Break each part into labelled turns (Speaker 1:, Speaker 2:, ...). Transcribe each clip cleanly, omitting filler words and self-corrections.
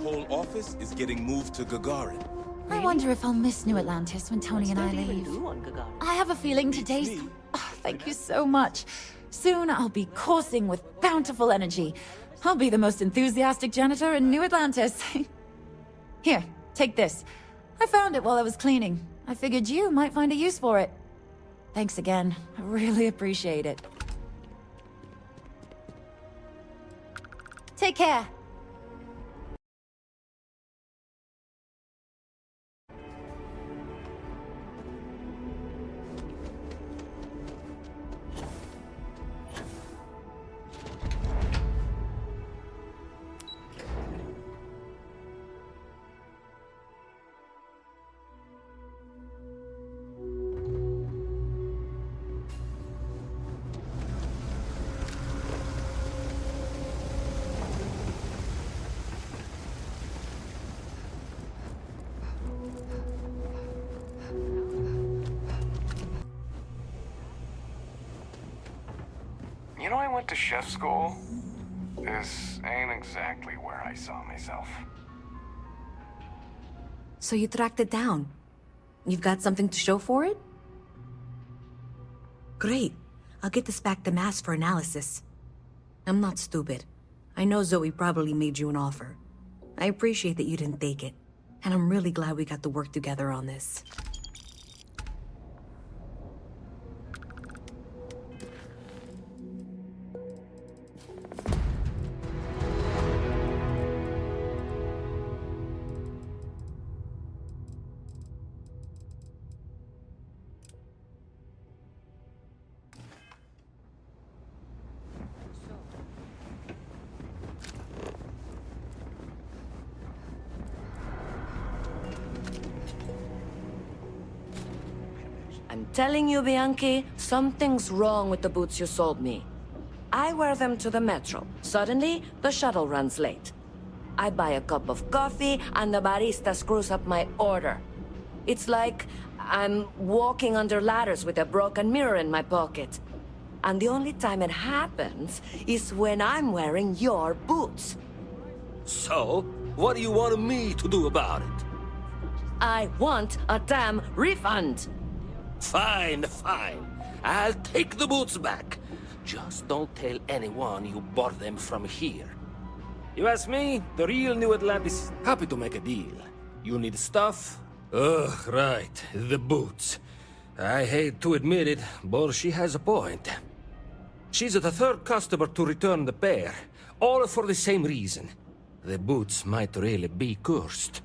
Speaker 1: whole office is getting moved to Gagarin.
Speaker 2: I wonder if I'll miss New Atlantis when Tony and I leave. I have a feeling today's... Oh, thank you so much. Soon I'll be coursing with bountiful energy. I'll be the most enthusiastic janitor in New Atlantis. Here, take this. I found it while I was cleaning. I figured you might find a use for it. Thanks again. I really appreciate it. Take care.
Speaker 3: You know, I went to chef school. This ain't exactly where I saw myself.
Speaker 4: So you tracked it down. You've got something to show for it? Great. I'll get this back to Mass for analysis. I'm not stupid. I know Zoe probably made you an offer. I appreciate that you didn't take it. And I'm really glad we got to work together on this.
Speaker 5: I'm telling you, Bianchi, something's wrong with the boots you sold me. I wear them to the metro. Suddenly, the shuttle runs late. I buy a cup of coffee, and the barista screws up my order. It's like I'm walking under ladders with a broken mirror in my pocket. And the only time it happens is when I'm wearing your boots.
Speaker 6: So, what do you want me to do about it?
Speaker 5: I want a damn refund!
Speaker 6: Fine, fine. I'll take the boots back. Just don't tell anyone you bought them from here. You ask me, the real New Atlantis is happy to make a deal. You need stuff? Ugh, right. The boots. I hate to admit it, but she has a point. She's the third customer to return the pair, all for the same reason. The boots might really be cursed.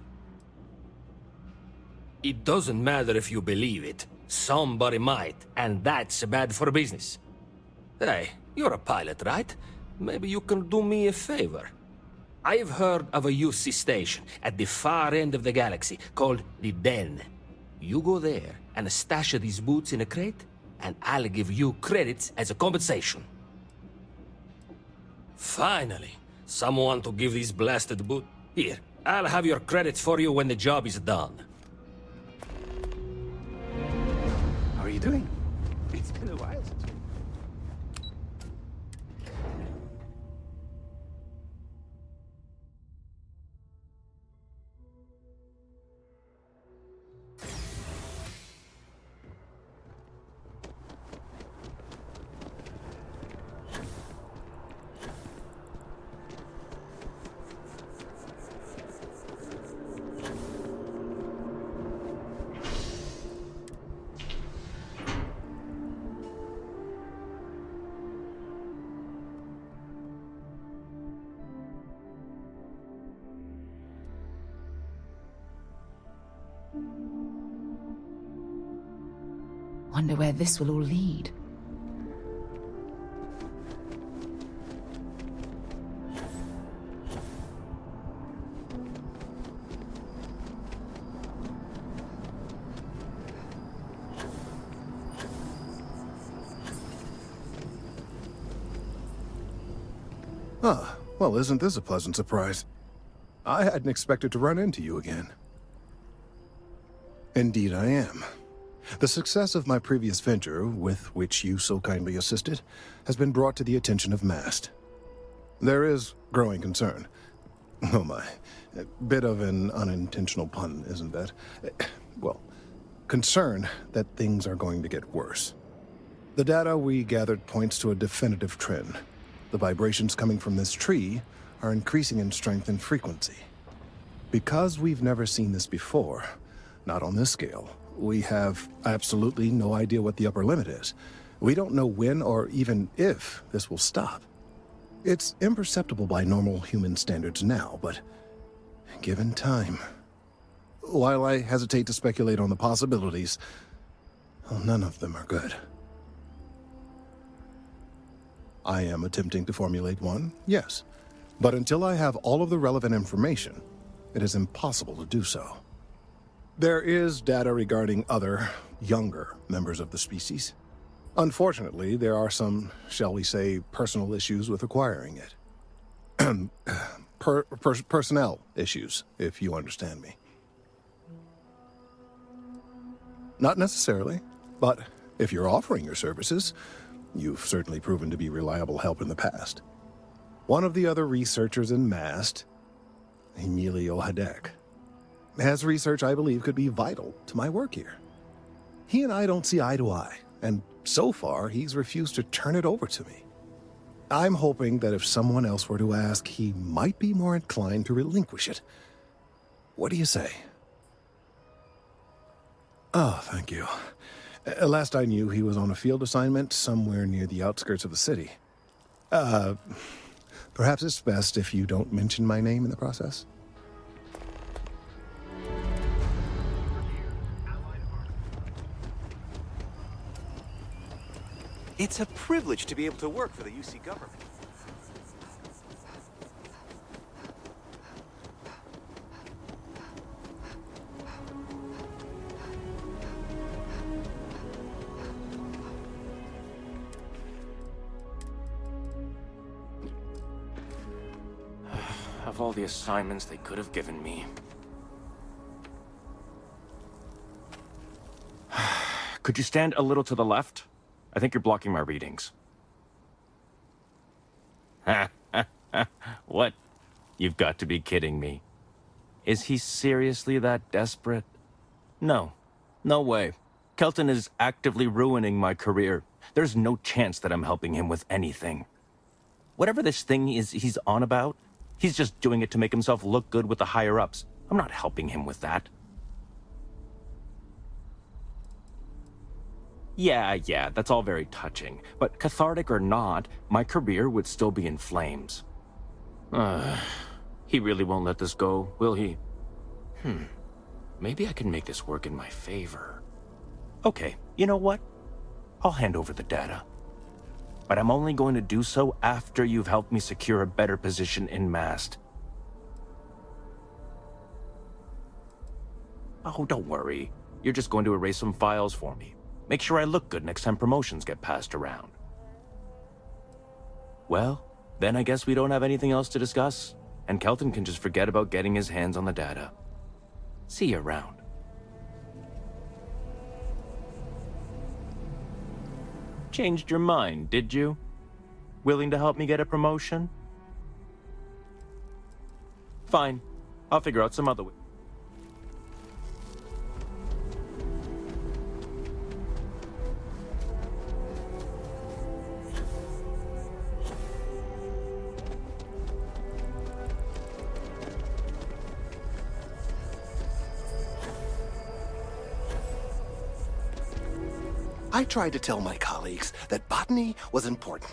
Speaker 6: It doesn't matter if you believe it. Somebody might, and that's bad for business. Hey, you're a pilot, right? Maybe you can do me a favor. I've heard of a UC station at the far end of the galaxy called the Den. You go there and stash these boots in a crate, and I'll give you credits as a compensation. Finally, someone to give these blasted boots. Here, I'll have your credits for you when the job is done.
Speaker 7: How are you doing? It's been a while since we...
Speaker 2: Wonder where this will all lead.
Speaker 7: Ah, well, isn't this a pleasant surprise? I hadn't expected to run into you again. Indeed I am. The success of my previous venture, with which you so kindly assisted, has been brought to the attention of MAST. There is growing concern. Oh my. A bit of an unintentional pun, isn't that? Well, concern that things are going to get worse. The data we gathered points to a definitive trend. The vibrations coming from this tree are increasing in strength and frequency. Because we've never seen this before, not on this scale, we have absolutely no idea what the upper limit is. We don't know when or even if this will stop. It's imperceptible by normal human standards now, but given time... While I hesitate to speculate on the possibilities, well, none of them are good. I am attempting to formulate one, yes. But until I have all of the relevant information, it is impossible to do so. There is data regarding other, younger members of the species. Unfortunately, there are some, shall we say, personal issues with acquiring it. Personnel issues, if you understand me. Not necessarily, but if you're offering your services, you've certainly proven to be reliable help in the past. One of the other researchers in MAST, Emilio Hadek, has research I believe could be vital to my work here. He and I don't see eye to eye, and so far he's refused to turn it over to me. I'm hoping that if someone else were to ask, he might be more inclined to relinquish it. What do you say? Oh, thank you. Last I knew, he was on a field assignment somewhere near the outskirts of the city. Perhaps it's best if you don't mention my name in the process?
Speaker 1: It's a privilege to be able to work for the UC government.
Speaker 6: Of all the assignments they could have given me. Could you stand a little to the left? I think you're blocking my readings. What? You've got to be kidding me. Is he seriously that desperate? No. No way. Kelton is actively ruining my career. There's no chance that I'm helping him with anything. Whatever this thing is he's on about, he's just doing it to make himself look good with the higher-ups. I'm not helping him with that. Yeah, that's all very touching. But cathartic or not, my career would still be in flames. He really won't let this go, will he? Maybe I can make this work in my favor. Okay, you know what? I'll hand over the data. But I'm only going to do so after you've helped me secure a better position in MAST. Oh, don't worry. You're just going to erase some files for me. Make sure I look good next time promotions get passed around. Well, then I guess we don't have anything else to discuss, and Kelton can just forget about getting his hands on the data. See you around. Changed your mind, did you? Willing to help me get a promotion? Fine. I'll figure out some other way.
Speaker 8: I tried to tell my colleagues that botany was important.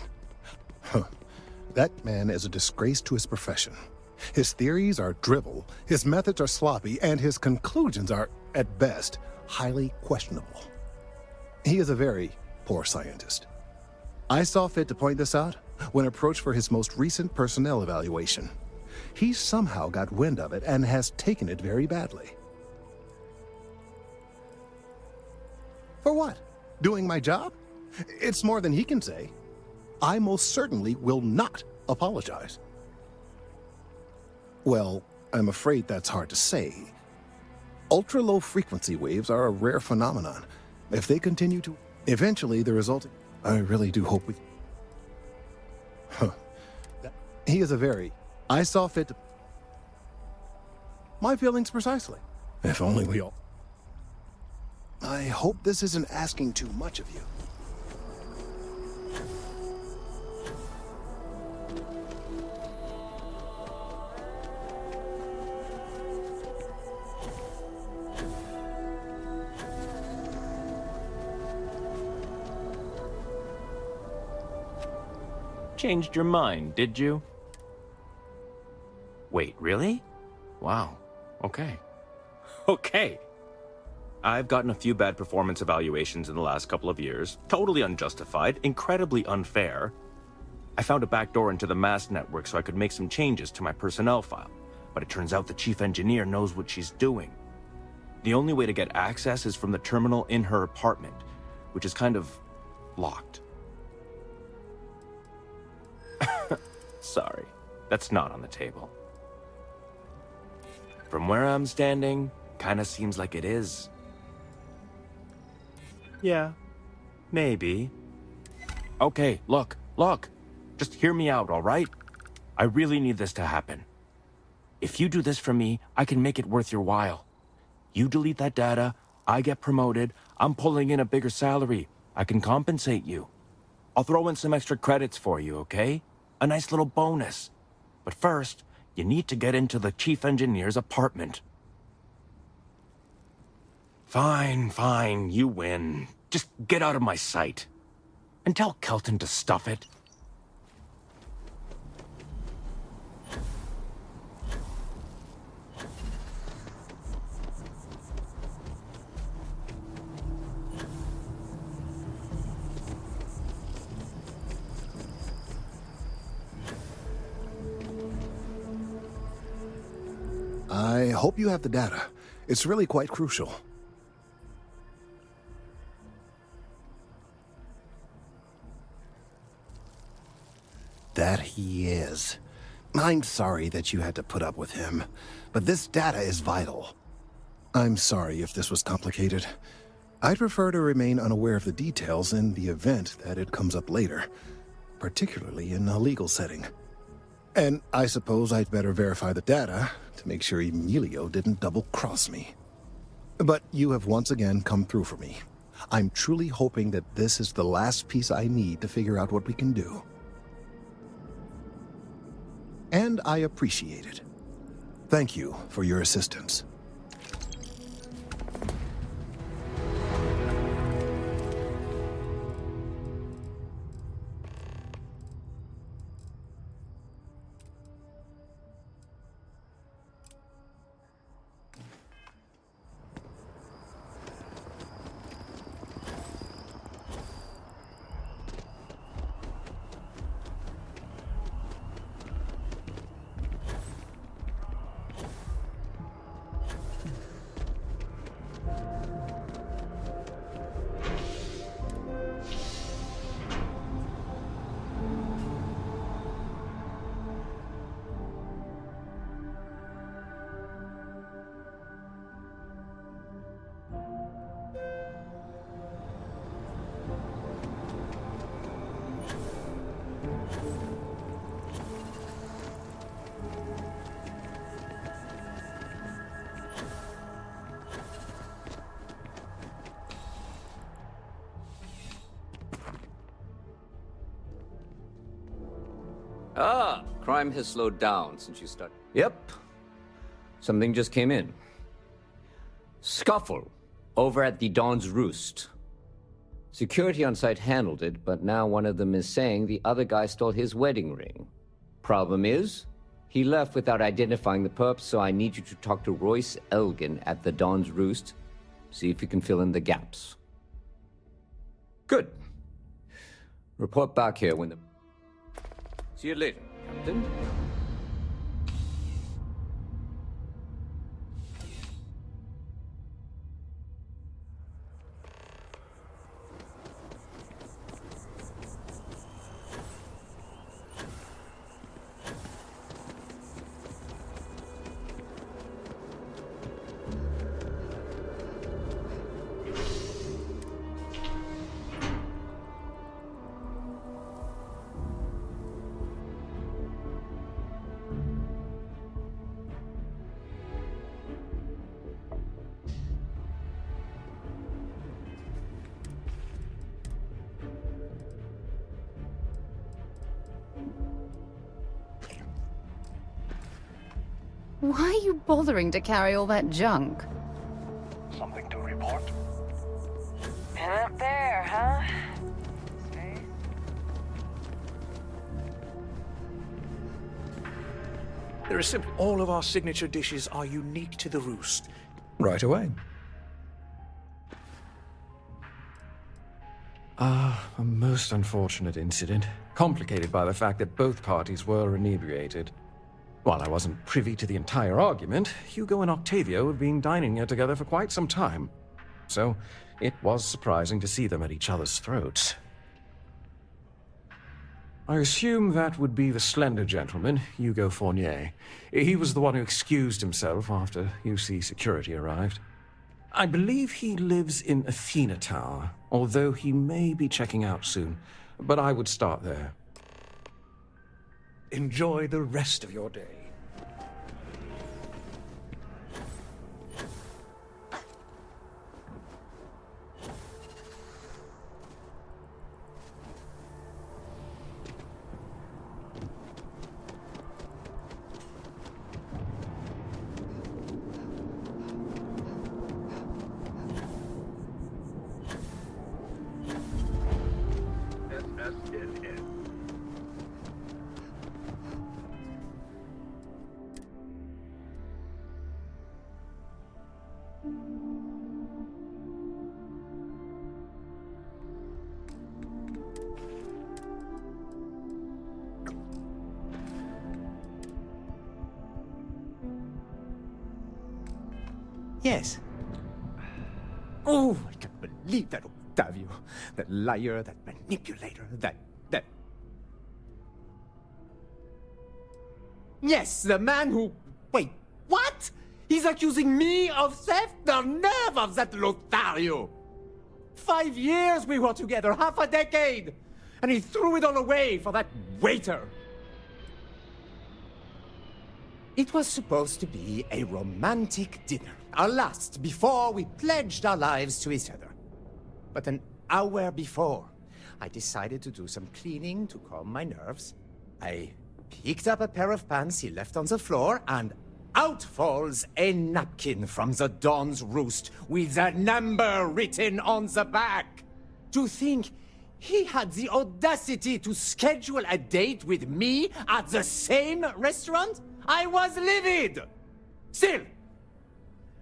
Speaker 7: That man is a disgrace to his profession. His theories are drivel, his methods are sloppy, and his conclusions are, at best, highly questionable. He is a very poor scientist. I saw fit to point this out when approached for his most recent personnel evaluation. He somehow got wind of it and has taken it very badly. For what? Doing my job? It's more than he can say. I most certainly will not apologize. Well, I'm afraid that's hard to say. Ultra-low frequency waves are a rare phenomenon. If they continue to... Eventually, the result... I really do hope we... He is a very... I saw fit to... My feelings precisely. If only we all... I hope this isn't asking too much of you.
Speaker 9: Changed your mind, did you? Wait, really? Wow. Okay. Okay. I've gotten a few bad performance evaluations in the last couple of years. Totally unjustified, incredibly unfair. I found a backdoor into the mass network so I could make some changes to my personnel file. But it turns out the chief engineer knows what she's doing. The only way to get access is from the terminal in her apartment, which is kind of locked. Sorry, that's not on the table. From where I'm standing, kinda seems like it is. Yeah, maybe. Okay, look. Just hear me out, all right? I really need this to happen. If you do this for me, I can make it worth your while. You delete that data, I get promoted, I'm pulling in a bigger salary. I can compensate you. I'll throw in some extra credits for you, okay? A nice little bonus. But first, you need to get into the chief engineer's apartment. Fine, you win. Just get out of my sight. And tell Kelton to stuff it.
Speaker 7: I hope you have the data. It's really quite crucial. That he is. I'm sorry that you had to put up with him, but this data is vital. I'm sorry if this was complicated. I'd prefer to remain unaware of the details in the event that it comes up later, particularly in a legal setting. And I suppose I'd better verify the data to make sure Emilio didn't double-cross me. But you have once again come through for me. I'm truly hoping that this is the last piece I need to figure out what we can do. And I appreciate it. Thank you for your assistance.
Speaker 10: Ah, crime has slowed down since you started. Yep. Something just came in. Scuffle over at the Dawn's Roost. Security on site handled it, but now one of them is saying the other guy stole his wedding ring. Problem is, he left without identifying the perp, so I need you to talk to Royce Elgin at the Dawn's Roost. See if you can fill in the gaps. Good. Report back here when the... See you later, Captain.
Speaker 11: Why are you bothering to carry all that junk?
Speaker 3: Something to report?
Speaker 5: And up there, huh?
Speaker 1: There is simply all of our signature dishes are unique to the Roost.
Speaker 12: Right away. A most unfortunate incident, complicated by the fact that both parties were inebriated. While I wasn't privy to the entire argument, Hugo and Octavio had been dining here together for quite some time. So, it was surprising to see them at each other's throats. I assume that would be the slender gentleman, Hugo Fournier. He was the one who excused himself after UC security arrived. I believe he lives in Athena Tower, although he may be checking out soon. But I would start there.
Speaker 1: Enjoy the rest of your day.
Speaker 13: Yes. Oh, I can't believe that Octavio. That liar, that manipulator, that... Yes, the man who... Wait, what? He's accusing me of theft? The nerve of that Lothario! 5 years we were together, half a decade! And he threw it all away for that waiter! It was supposed to be a romantic dinner, our last before we pledged our lives to each other. But an hour before, I decided to do some cleaning to calm my nerves. I picked up a pair of pants he left on the floor, and out falls a napkin from the Dawn's Roost with a number written on the back. To think he had the audacity to schedule a date with me at the same restaurant? I was livid! Still,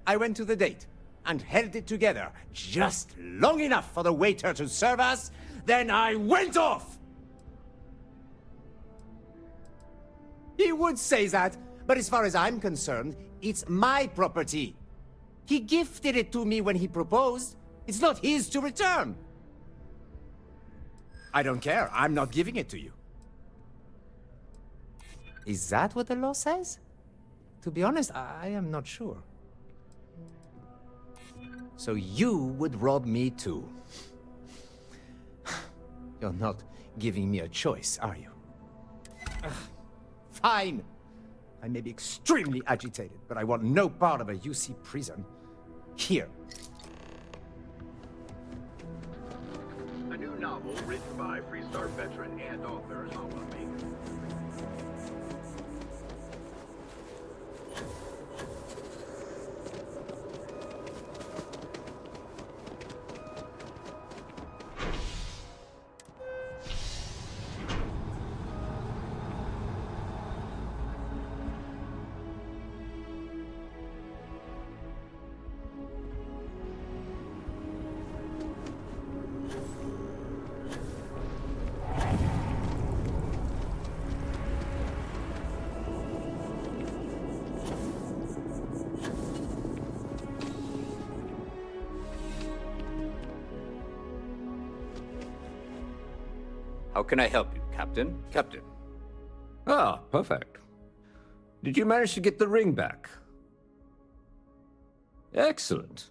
Speaker 13: I went to the date and held it together just long enough for the waiter to serve us, then I went off! He would say that, but as far as I'm concerned, it's my property. He gifted it to me when he proposed. It's not his to return. I don't care. I'm not giving it to you. Is that what the law says? To be honest, I am not sure. So you would rob me too. You're not giving me a choice, are you? Fine. I may be extremely agitated, but I want no part of a UC prison. Here.
Speaker 14: A new novel written by Freestar veteran and author Hawa Baker.
Speaker 10: How can I help you, Captain? Captain. Ah, perfect. Did you manage to get the ring back? Excellent.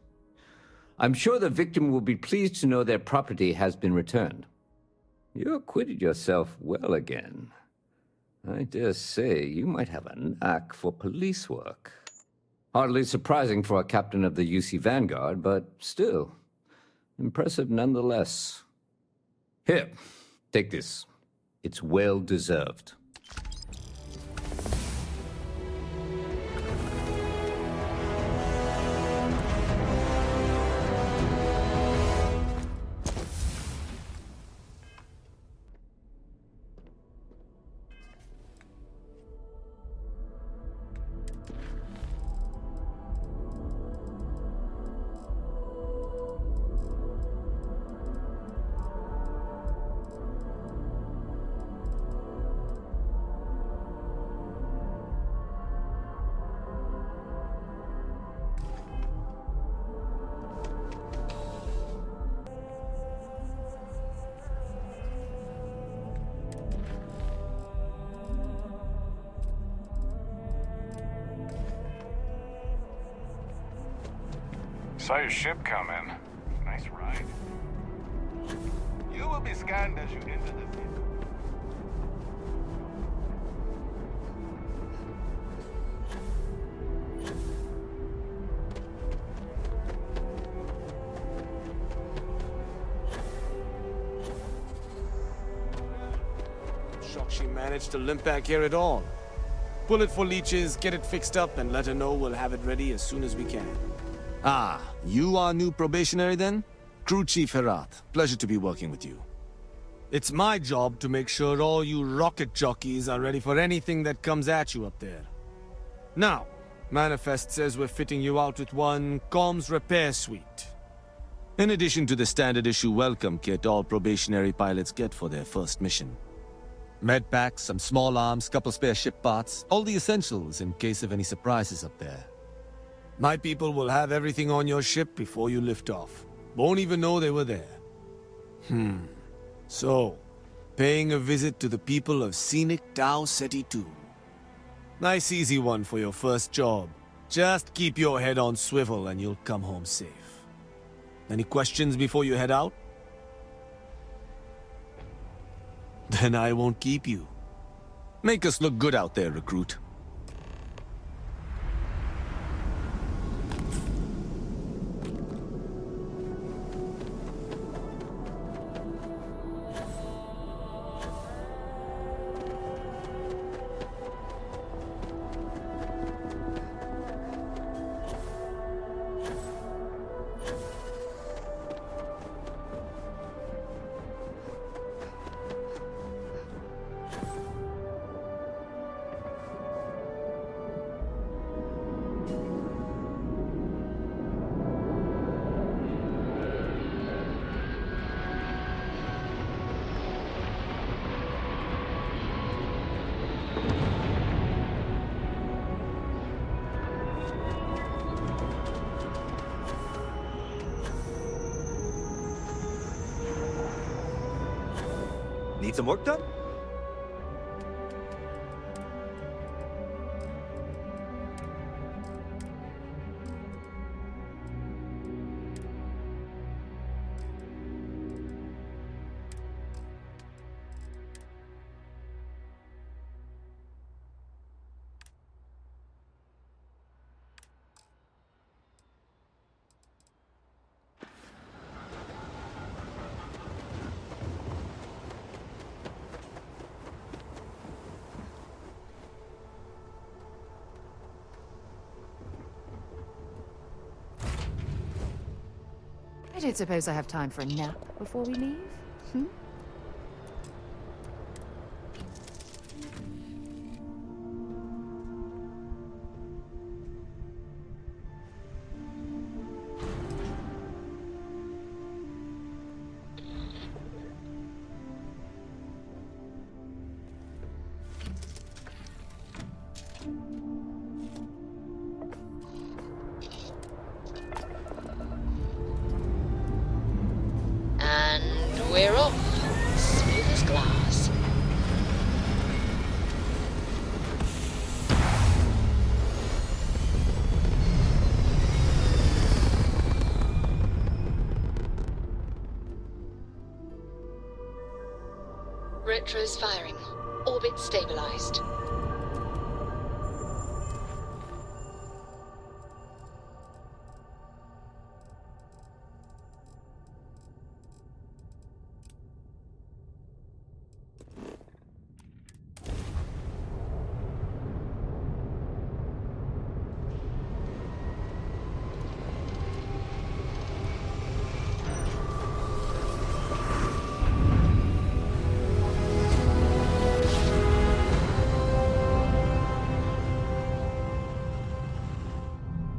Speaker 10: I'm sure the victim will be pleased to know their property has been returned. You acquitted yourself well again. I dare say you might have a knack for police work. Hardly surprising for a captain of the UC Vanguard, but still, impressive nonetheless. Here. Take this. It's well deserved.
Speaker 3: Saw your ship come in. Nice ride.
Speaker 8: You will be scanned as you enter the city.
Speaker 15: Shocked she managed to limp back here at all. Pull it for leeches, get it fixed up, and let her know we'll have it ready as soon as we can.
Speaker 16: Ah, you are new probationary then? Crew Chief Herat. Pleasure to be working with you.
Speaker 15: It's my job to make sure all you rocket jockeys are ready for anything that comes at you up there. Now, Manifest says we're fitting you out with one comms repair suite.
Speaker 16: In addition to the standard issue welcome kit all probationary pilots get for their first mission. Med packs, some small arms, couple spare ship parts, all the essentials in case of any surprises up there.
Speaker 15: My people will have everything on your ship before you lift off. Won't even know they were there. So, paying a visit to the people of scenic Tau Ceti 2. Nice easy one for your first job. Just keep your head on swivel and you'll come home safe. Any questions before you head out? Then I won't keep you.
Speaker 16: Make us look good out there, recruit.
Speaker 17: Need some work done?
Speaker 11: I don't suppose I have time for a nap before we leave? Hmm?
Speaker 18: We're off. Smooth as glass. Retro's firing. Orbit stabilized.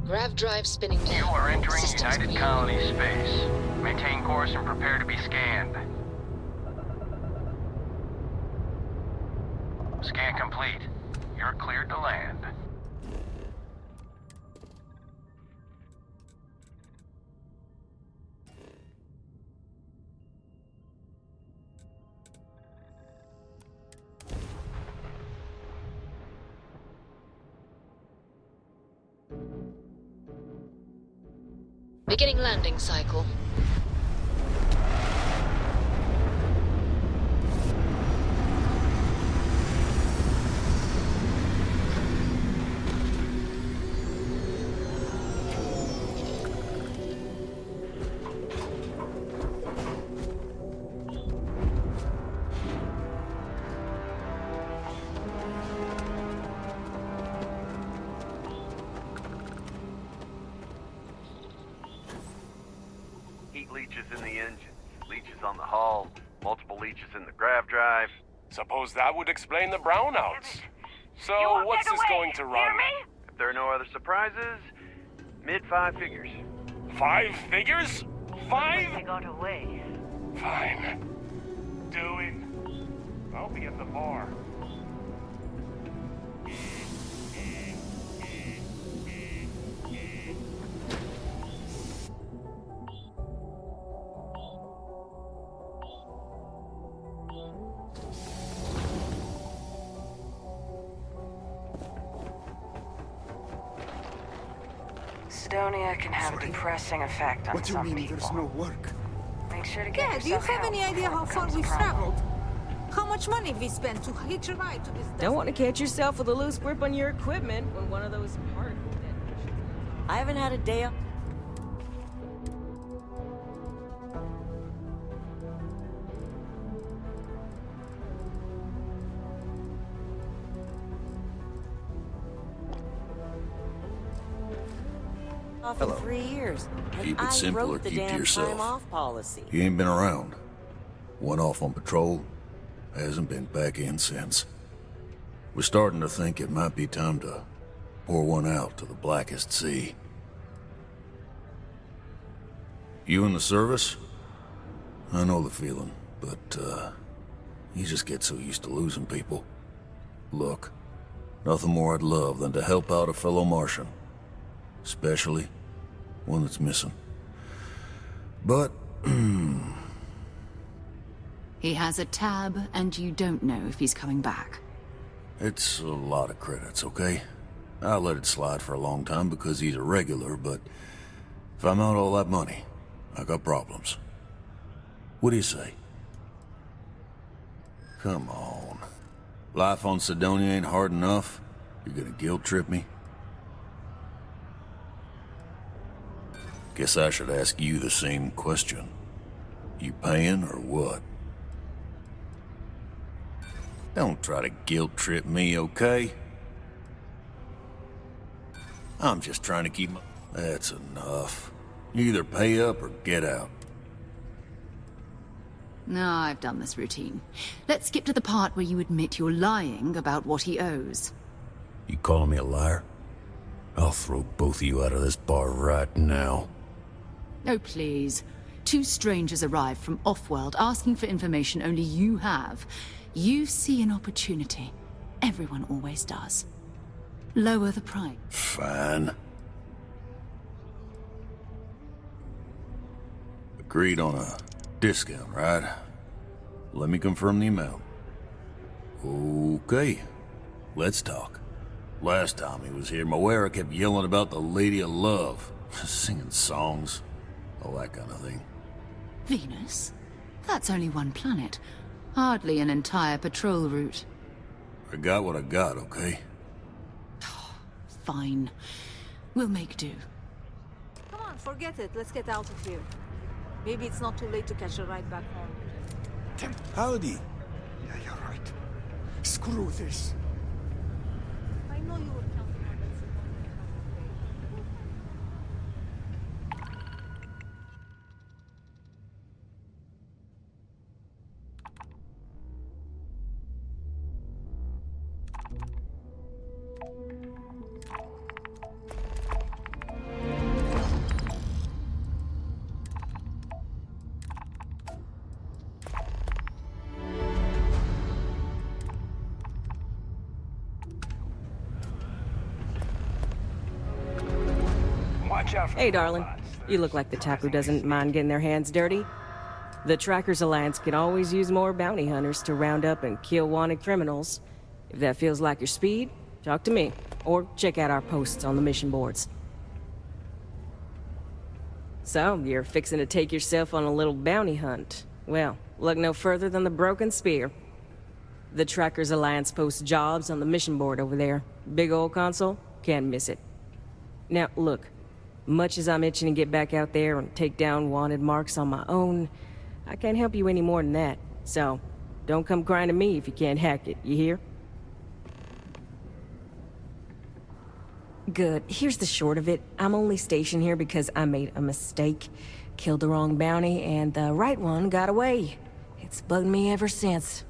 Speaker 18: Grav drive spinning down.
Speaker 3: You are entering
Speaker 18: Systems
Speaker 3: United
Speaker 18: green.
Speaker 3: Colony space. Maintain course and prepare to be scanned. Scan complete. You're cleared to land.
Speaker 18: Beginning landing cycle.
Speaker 14: Heat leeches in the engine, leeches on the hull, multiple leeches in the grav drive.
Speaker 6: Suppose that would explain the brownouts. So, what's this going to run?
Speaker 14: If there are no other surprises, mid-5 figures.
Speaker 6: 5 figures? 5?
Speaker 19: They got away.
Speaker 6: Fine. Do it. I'll be at the bar.
Speaker 19: Sidonia can have a depressing effect on some people.
Speaker 13: There's no work?
Speaker 19: Make sure to get
Speaker 20: Yeah, do you
Speaker 19: yourself
Speaker 20: have
Speaker 19: help
Speaker 20: any idea
Speaker 19: before
Speaker 20: how
Speaker 19: it
Speaker 20: far
Speaker 19: becomes a
Speaker 20: we've
Speaker 19: problem.
Speaker 20: traveled? How much money we spent to hitch a ride to this...
Speaker 21: Don't want to catch yourself with a loose grip on your equipment when one of those particle detonations. I haven't had a day up. Off in 3 years. And
Speaker 22: Keep it simple
Speaker 21: I
Speaker 22: or
Speaker 21: wrote the
Speaker 22: keep to
Speaker 21: damn
Speaker 22: yourself.
Speaker 21: time off policy.
Speaker 22: He ain't been around. Went off on patrol. Hasn't been back in since. We're starting to think it might be time to pour one out to the blackest sea. You in the service? I know the feeling, but, you just get so used to losing people. Look, nothing more I'd love than to help out a fellow Martian. Especially one that's missing. But,
Speaker 11: He has a tab, and you don't know if he's coming back.
Speaker 22: it's a lot of credits, okay? I let it slide for a long time because he's a regular, but if I'm out all that money, I got problems. What do you say? Come on. Life on Sidonia ain't hard enough. You're gonna guilt trip me? Guess I should ask you the same question. You paying or what? Don't try to guilt trip me, okay? I'm just trying to keep my... That's enough. You either pay up or get out.
Speaker 11: No, I've done this routine. Let's skip to the part where you admit you're lying about what he owes.
Speaker 22: You calling me a liar? I'll throw both of you out of this bar right now.
Speaker 11: Oh, please. 2 strangers arrive from off-world asking for information only you have. You see an opportunity. Everyone always does. Lower the price.
Speaker 22: Fine. Agreed on a discount, right? Let me confirm the amount. Okay. Let's talk. Last time he was here, Moira kept yelling about the Lady of Love. Singing songs. All that kind of thing.
Speaker 11: Venus? That's only one planet. Hardly an entire patrol route.
Speaker 22: I got what I got, okay?
Speaker 11: Fine. We'll make do.
Speaker 20: Come on, forget it. Let's get out of here. Maybe it's not too late to catch a ride back home.
Speaker 13: Howdy. Yeah, you're right. Screw this.
Speaker 20: I know you were counting on that.
Speaker 21: Hey, darling. You look like the type who doesn't mind getting their hands dirty. The Trackers Alliance can always use more bounty hunters to round up and kill wanted criminals. If that feels like your speed, talk to me. Or check out our posts on the mission boards. So, you're fixing to take yourself on a little bounty hunt. Well, look no further than the Broken Spear. The Trackers Alliance posts jobs on the mission board over there. Big old console, can't miss it. Now, look, much as I'm itching to get back out there and take down wanted marks on my own, I can't help you any more than that. So, don't come crying to me if you can't hack it, you hear? Good. Here's the short of it. I'm only stationed here because I made a mistake. Killed the wrong bounty, and the right one got away. It's bugged me ever since.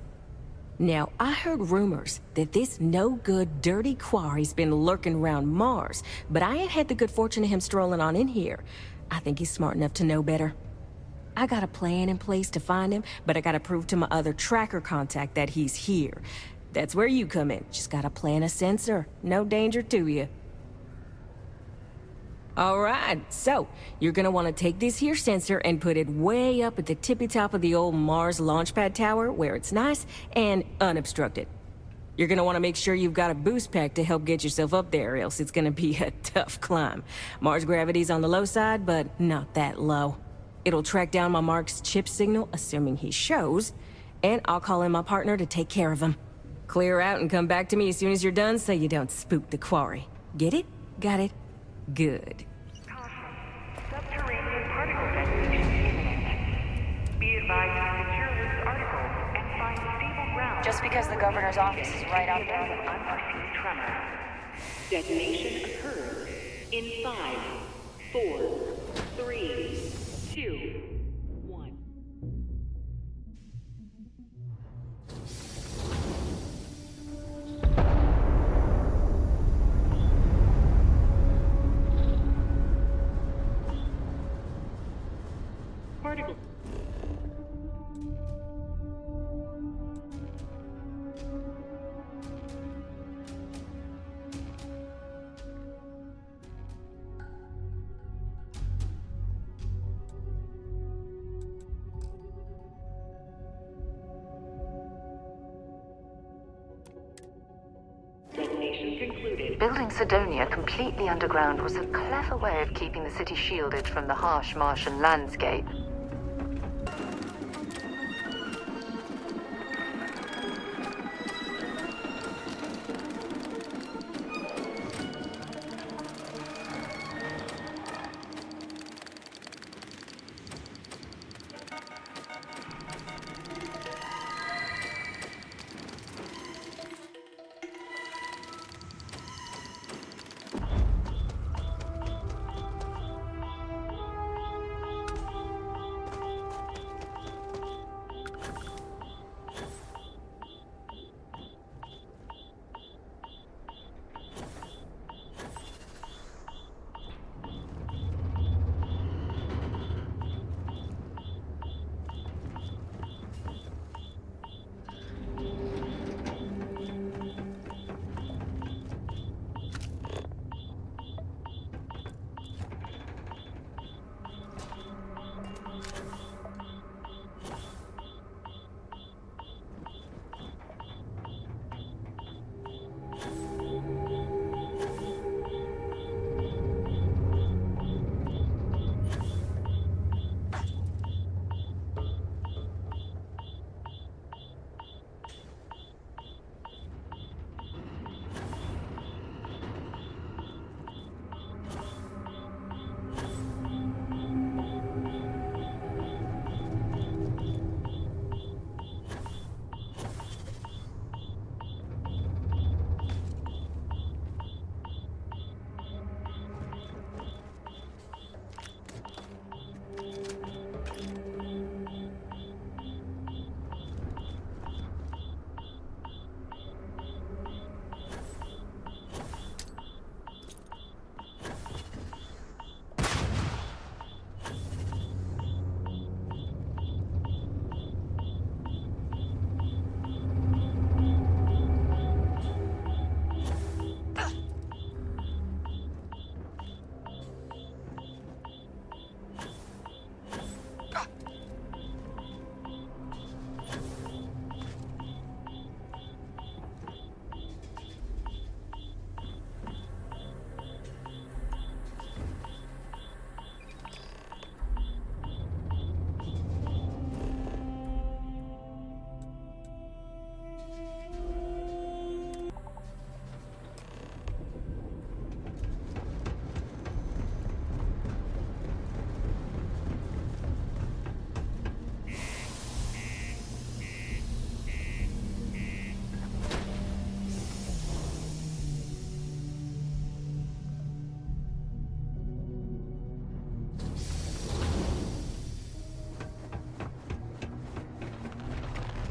Speaker 21: Now, I heard rumors that this no-good, dirty quarry's been lurking around Mars, but I ain't had the good fortune of him strolling on in here. I think he's smart enough to know better. I got a plan in place to find him, but I gotta prove to my other tracker contact that he's here. That's where you come in. Just gotta plant a sensor. No danger to you. Alright, so, you're gonna want to take this here sensor and put it way up at the tippy top of the old Mars launchpad tower, where it's nice and unobstructed. You're gonna want to make sure you've got a boost pack to help get yourself up there, else it's gonna be a tough climb. Mars gravity's on the low side, but not that low. It'll track down my Mark's chip signal, assuming he shows, and I'll call in my partner to take care of him. Clear out and come back to me as soon as you're done so you don't spook the quarry. Get it? Got it? Good.
Speaker 2: Subterranean particle detonation imminent. Be advised to secure this article and find stable ground.
Speaker 19: Just because the governor's office is right out there.
Speaker 2: Of unforeseen tremor. Detonation occurs in 5, 4, 3, 2, 1. Particle. Detonation concluded.
Speaker 4: Building Sidonia completely underground was a clever way of keeping the city shielded from the harsh Martian landscape.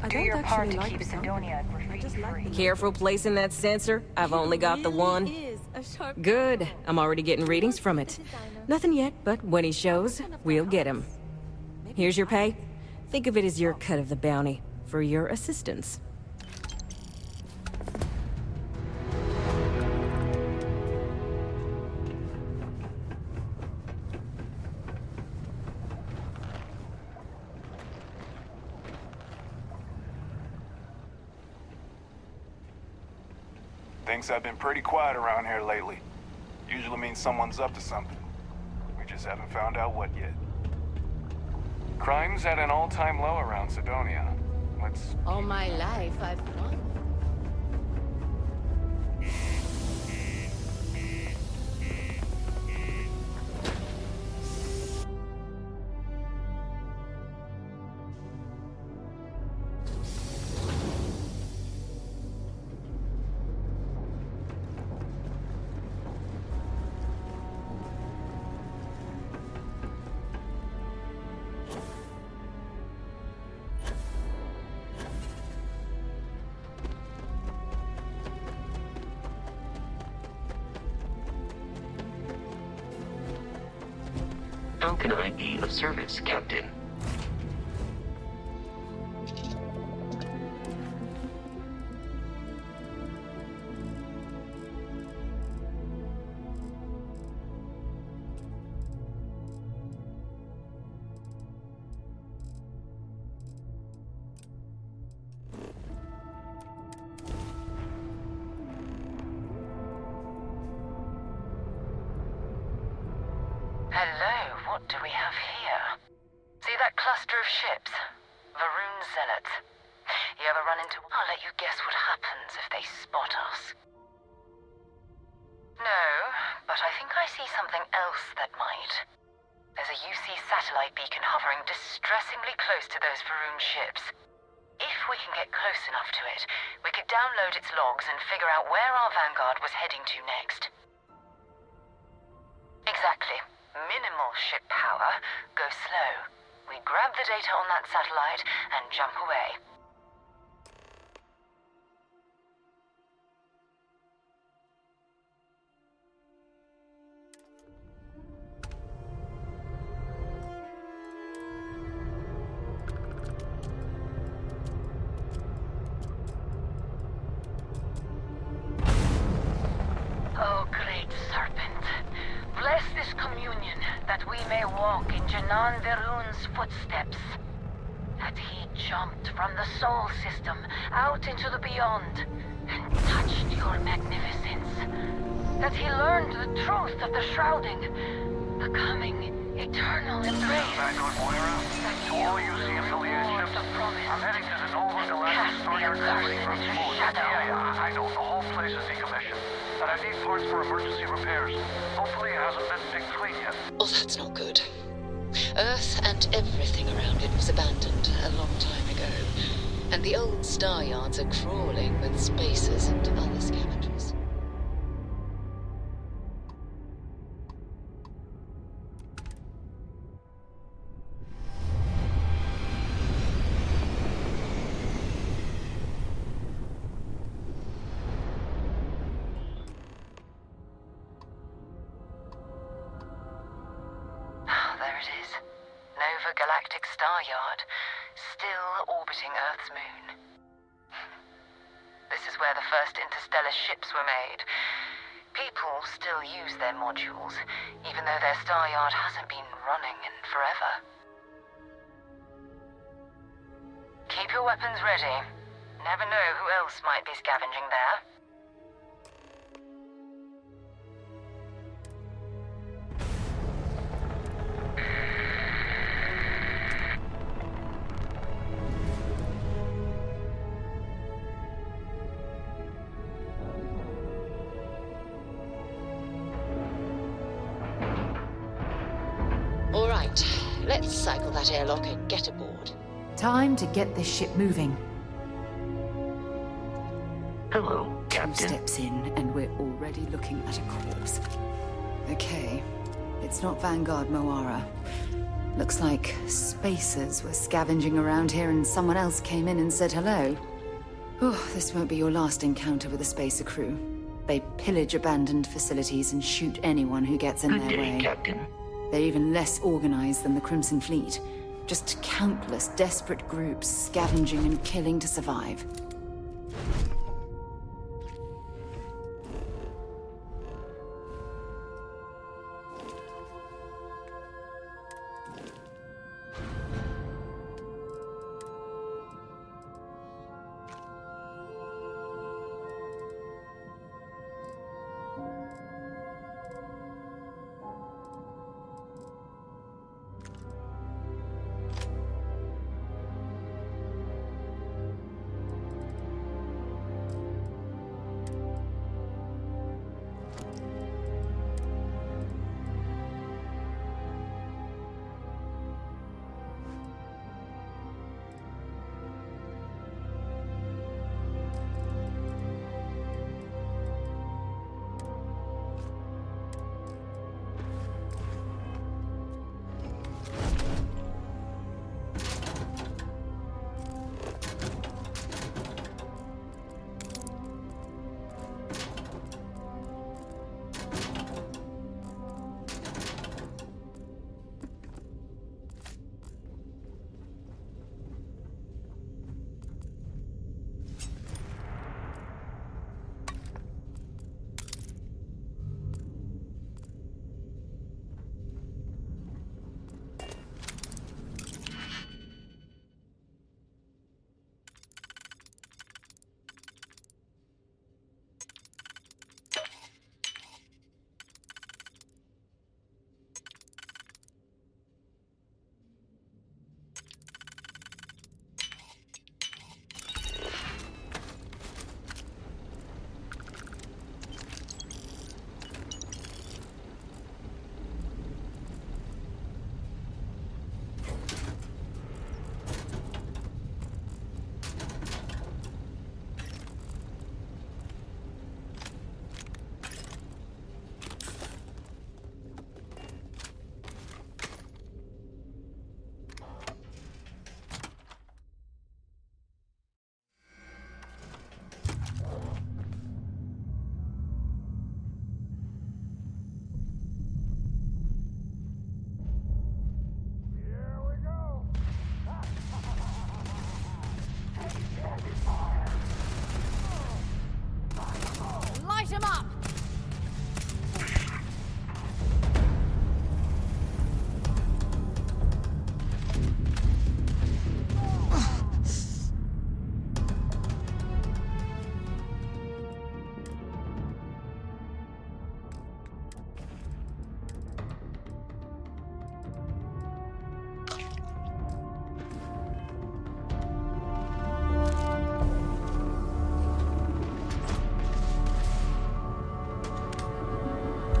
Speaker 2: Do your part to keep Sidonia graffiti-free.
Speaker 21: Careful placing that sensor. I've only got the one. Good. I'm already getting readings from it. Nothing yet, but when he shows, we'll get him. Here's your pay. Think of it as your cut of the bounty for your assistance.
Speaker 3: Things have been pretty quiet around here lately. Usually means someone's up to something. We just haven't found out what yet. Crime's at an all-time low around Sidonia. Let's...
Speaker 5: All my life, I've won.
Speaker 7: How can I be of service, Captain?
Speaker 9: Hello, what do we have here? See that cluster of ships? Varun Zealots. You ever run into... I'll let you guess what happens if they spot us. No, but I think I see something else that might. There's a UC satellite beacon hovering distressingly close to those Varun ships. If we can get close enough to it, we could download its logs and figure out where our Vanguard was heading to next. Exactly. Minimal ship power, go slow. We grab the data on that satellite and jump away. Oh, great serpent. Bless this communion, that we may walk in Janan Verun's footsteps. That he jumped from the soul system out into the beyond and touched your magnificence. That he learned the truth of the shrouding, becoming eternal embrace.
Speaker 14: Vanguard Moira, to all UC affiliated ships, I'm heading to the Nova Galactic Storage City from Smooth. Yeah, I know, the whole place is decommissioned. But I need parts for emergency repairs. Hopefully it hasn't been picked clean yet.
Speaker 18: Oh, that's not good. Earth and everything around it was abandoned a long time ago, and the old star yards are crawling with spacers and other scavengers.
Speaker 9: Galactic Star Yard, still orbiting Earth's moon. This is where the first interstellar ships were made. People still use their modules, even though their star yard hasn't been running in forever. Keep your weapons ready. Never know who else might be scavenging there.
Speaker 18: All right, let's cycle that airlock and get aboard.
Speaker 11: Time to get this ship moving.
Speaker 7: Hello, Captain.
Speaker 11: 2 steps in, and we're already looking at a corpse. Okay, it's not Vanguard Moira.
Speaker 1: Looks like spacers were scavenging around here and someone else came in and said hello. Oh, this won't be your last encounter with a spacer crew. They pillage abandoned facilities and shoot anyone who gets in
Speaker 7: Good
Speaker 1: their
Speaker 7: day,
Speaker 1: way.
Speaker 7: Captain.
Speaker 1: They're even less organized than the Crimson Fleet. Just countless desperate groups scavenging and killing to survive.
Speaker 20: Light him up!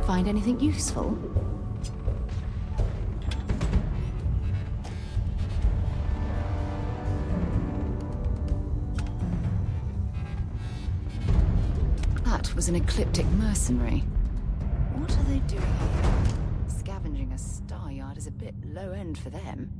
Speaker 1: Find anything useful? That was an ecliptic mercenary. What are they doing here? Scavenging a star yard is a bit low end for them.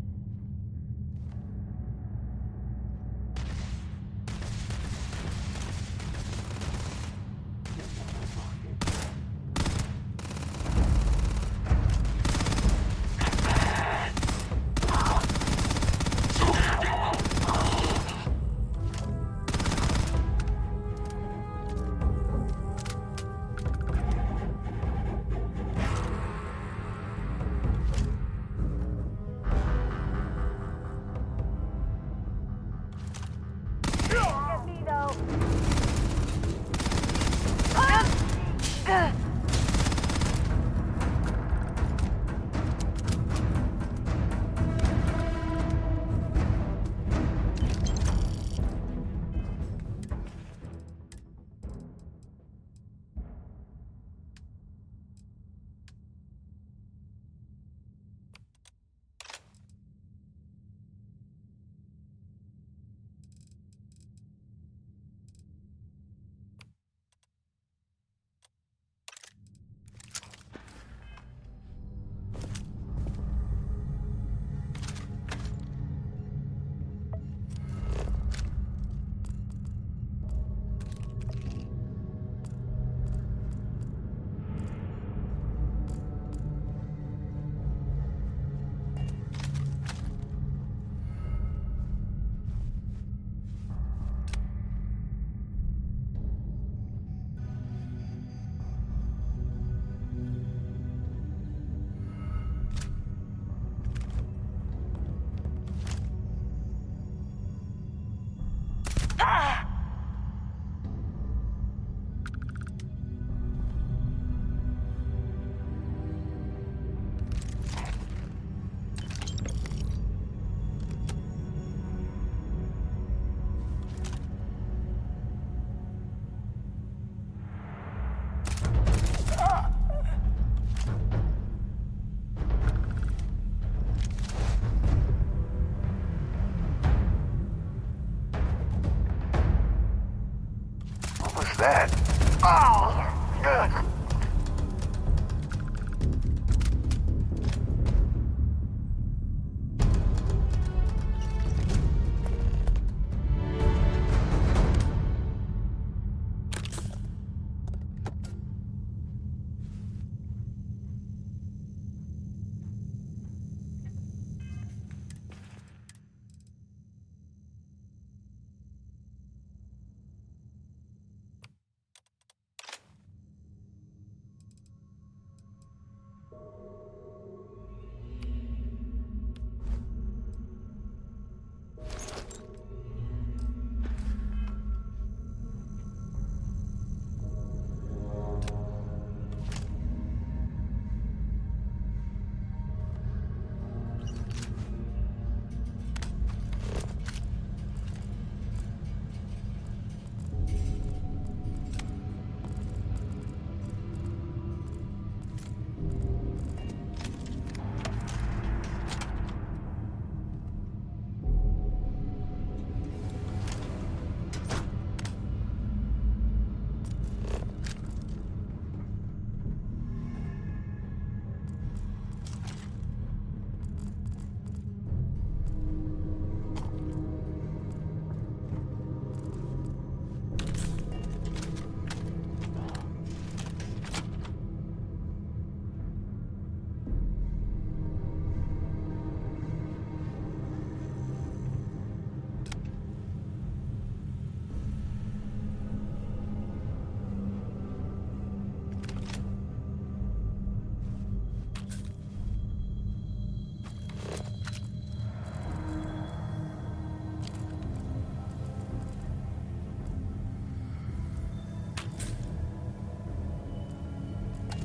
Speaker 14: that? Oh! Ugh.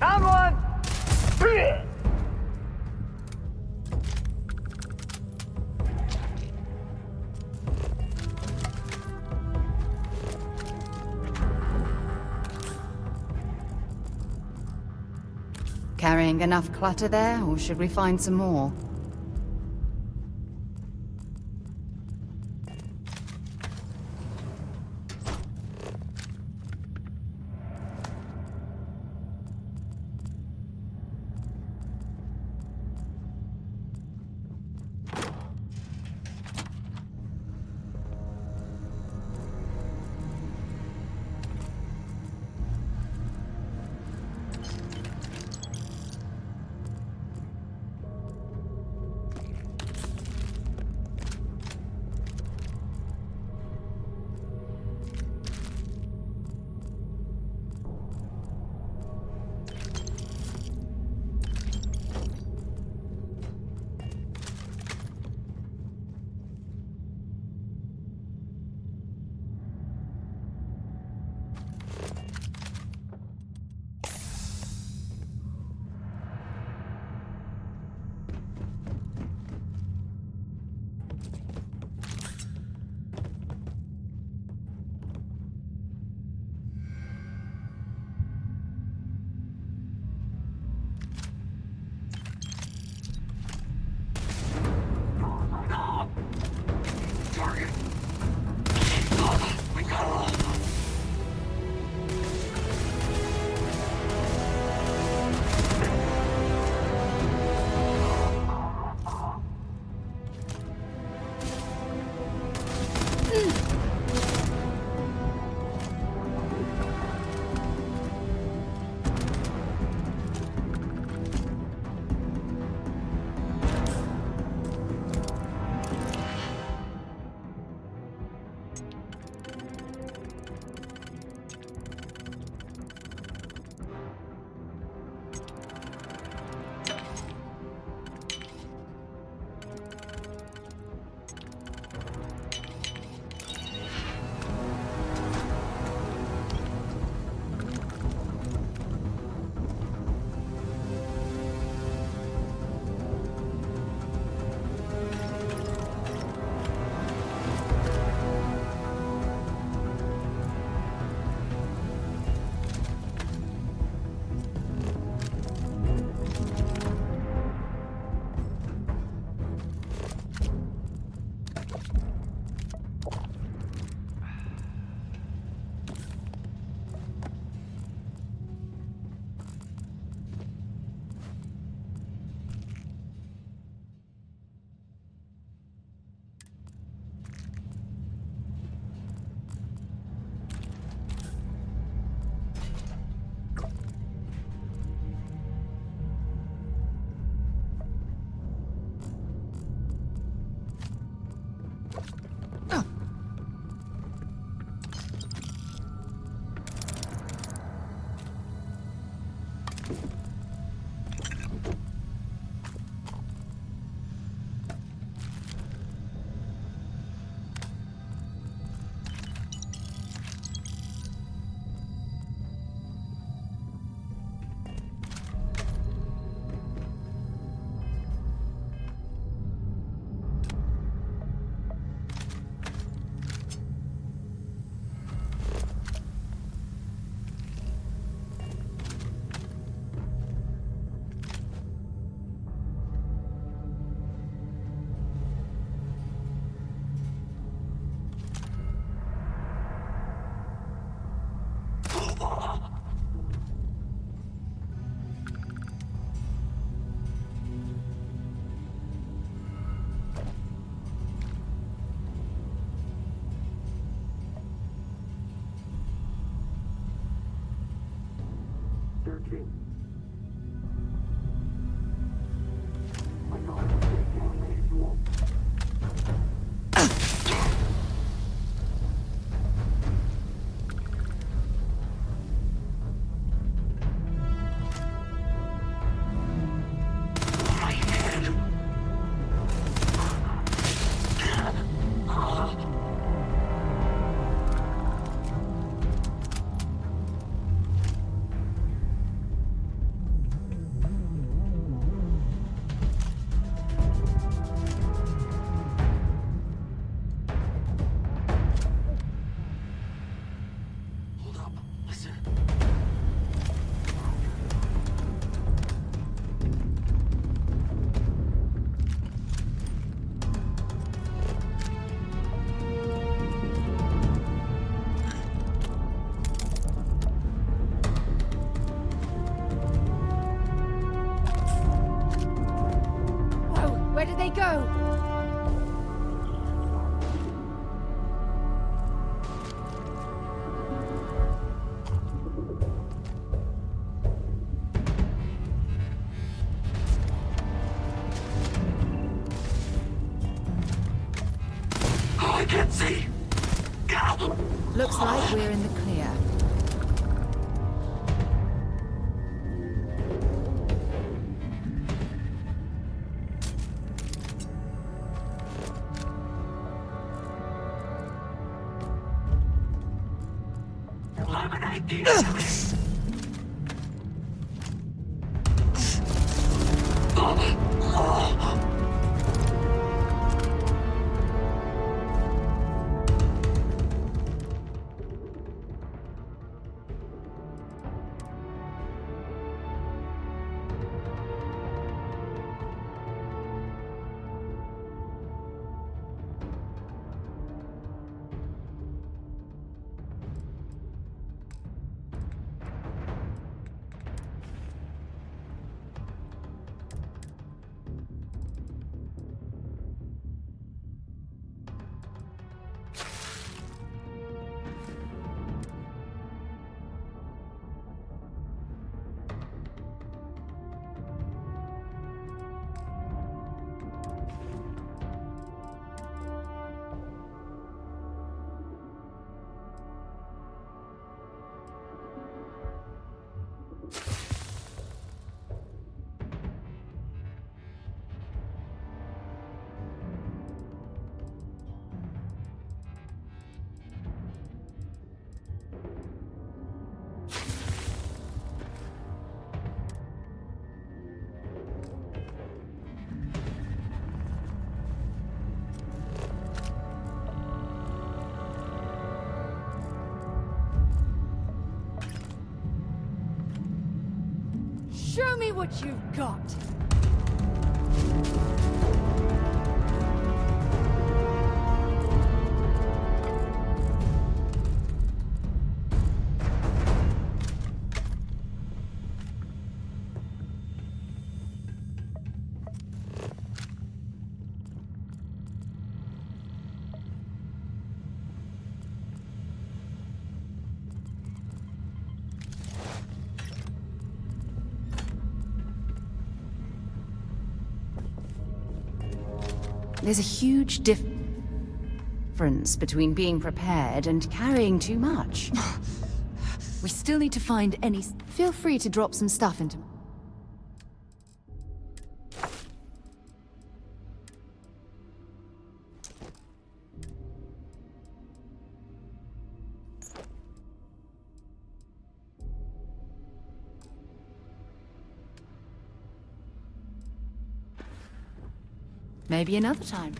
Speaker 10: Found one!
Speaker 1: Carrying enough clutter there, or should we find some more?
Speaker 11: Where did they go?
Speaker 14: I can't see.
Speaker 11: Looks like we're in the clear.
Speaker 14: Eliminate the enemy.
Speaker 11: Show me what you've got.
Speaker 1: There's a huge difference between being prepared and carrying too much. We still need to find any... Feel free to drop some stuff into... Maybe another time.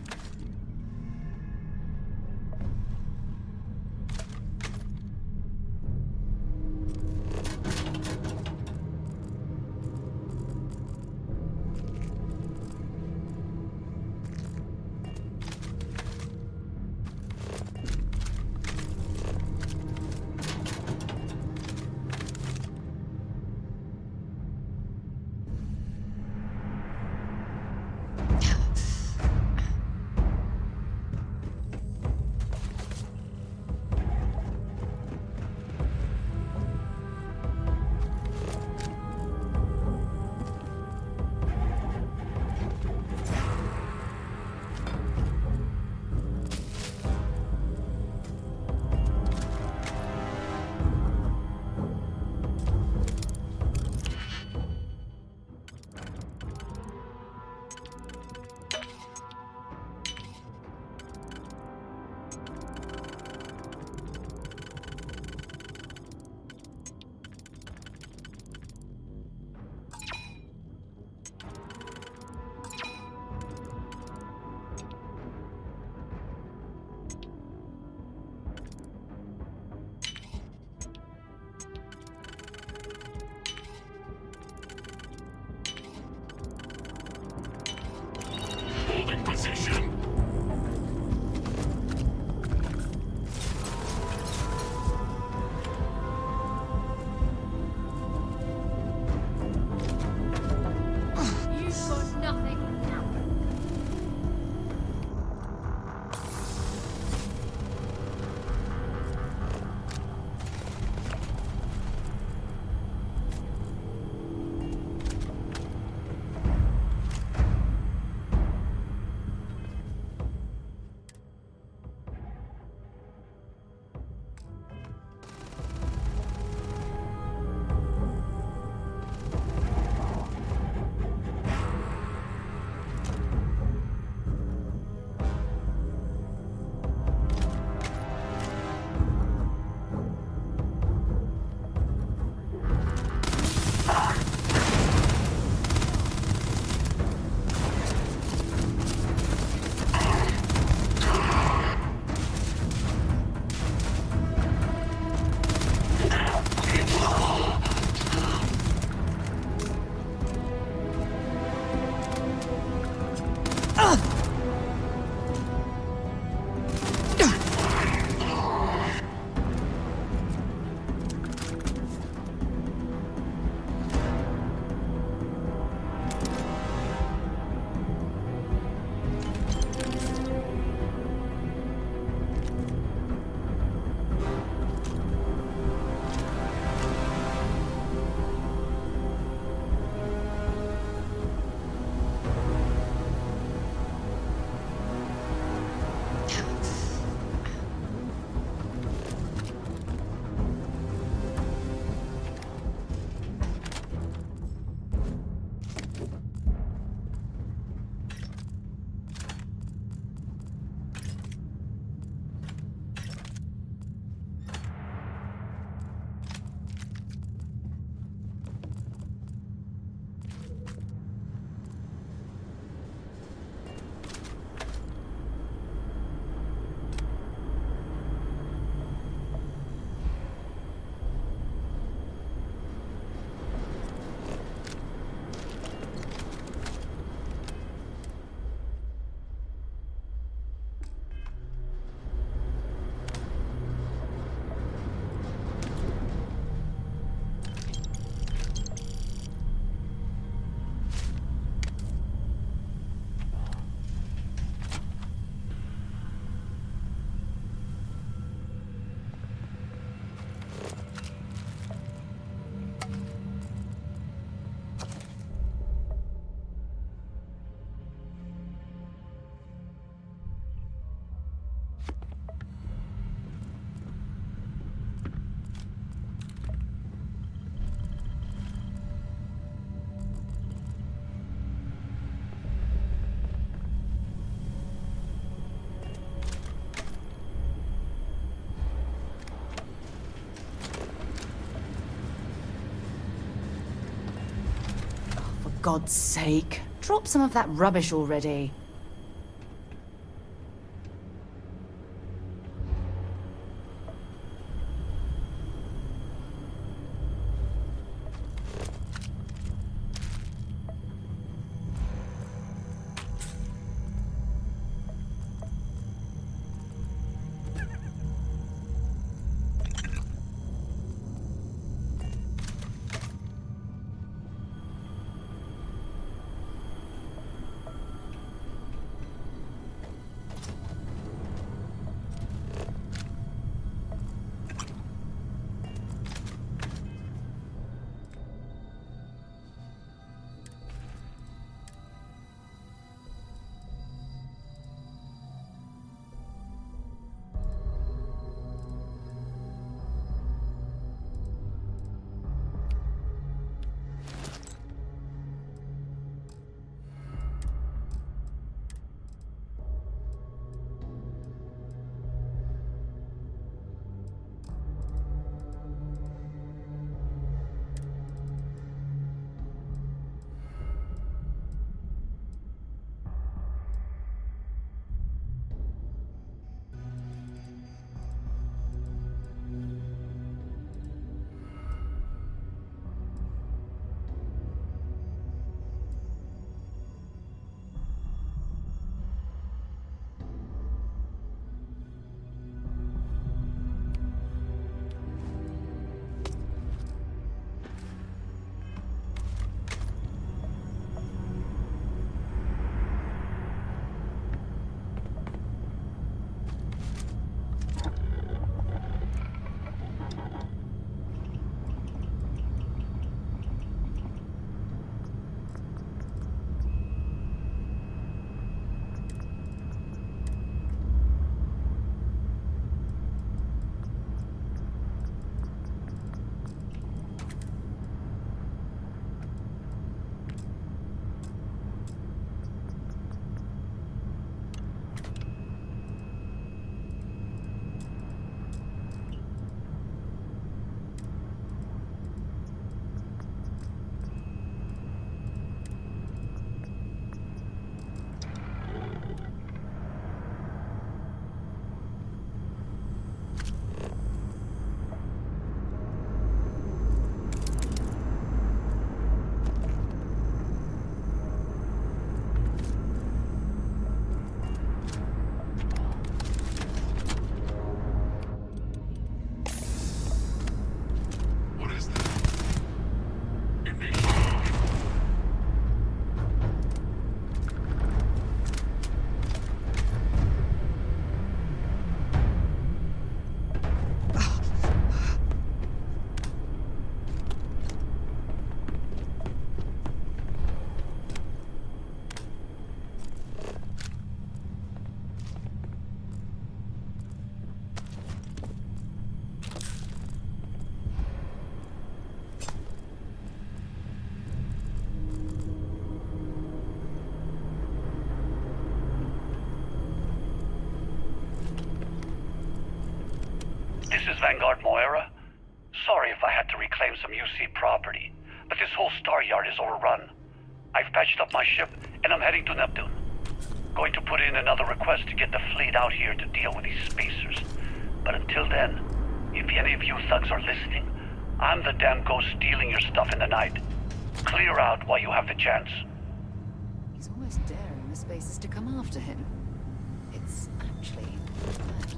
Speaker 11: God's sake, drop some of that rubbish already.
Speaker 10: This is Vanguard, Moira. Sorry if I had to reclaim some UC property, but this whole star yard is overrun. I've patched up my ship, and I'm heading to Neptune. Going to put in another request to get the fleet out here to deal with these spacers. But until then, if any of you thugs are listening, I'm the damn ghost stealing your stuff in the night. Clear out while you have the chance.
Speaker 1: He's almost daring the spacers to come after him. It's actually better.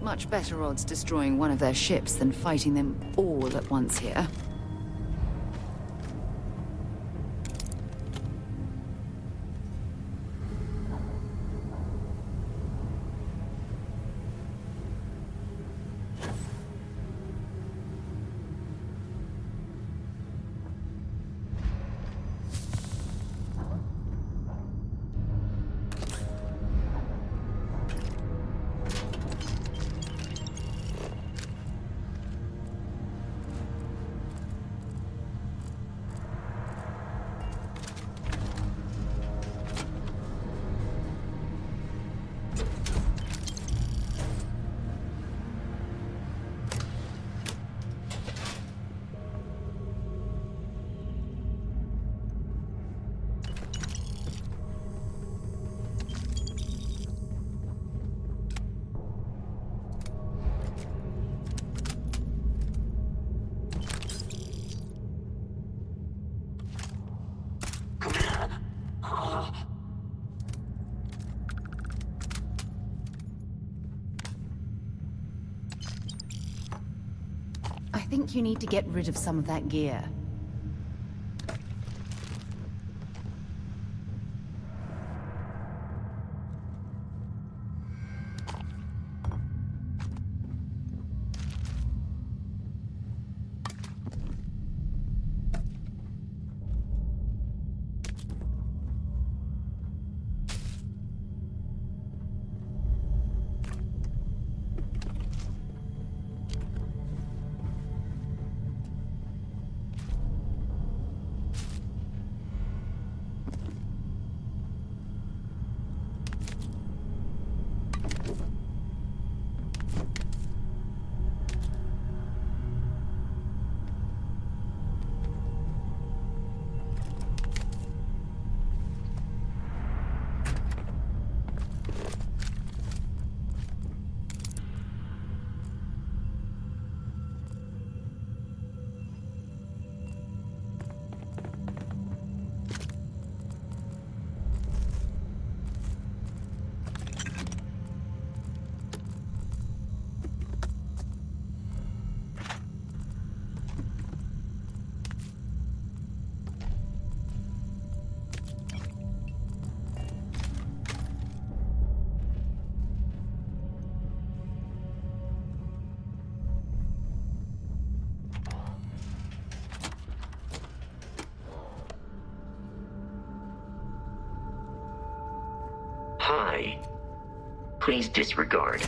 Speaker 1: Much better odds destroying one of their ships than fighting them all at once here.
Speaker 11: think you need to get rid of some of that gear.
Speaker 7: Hi. Please disregard.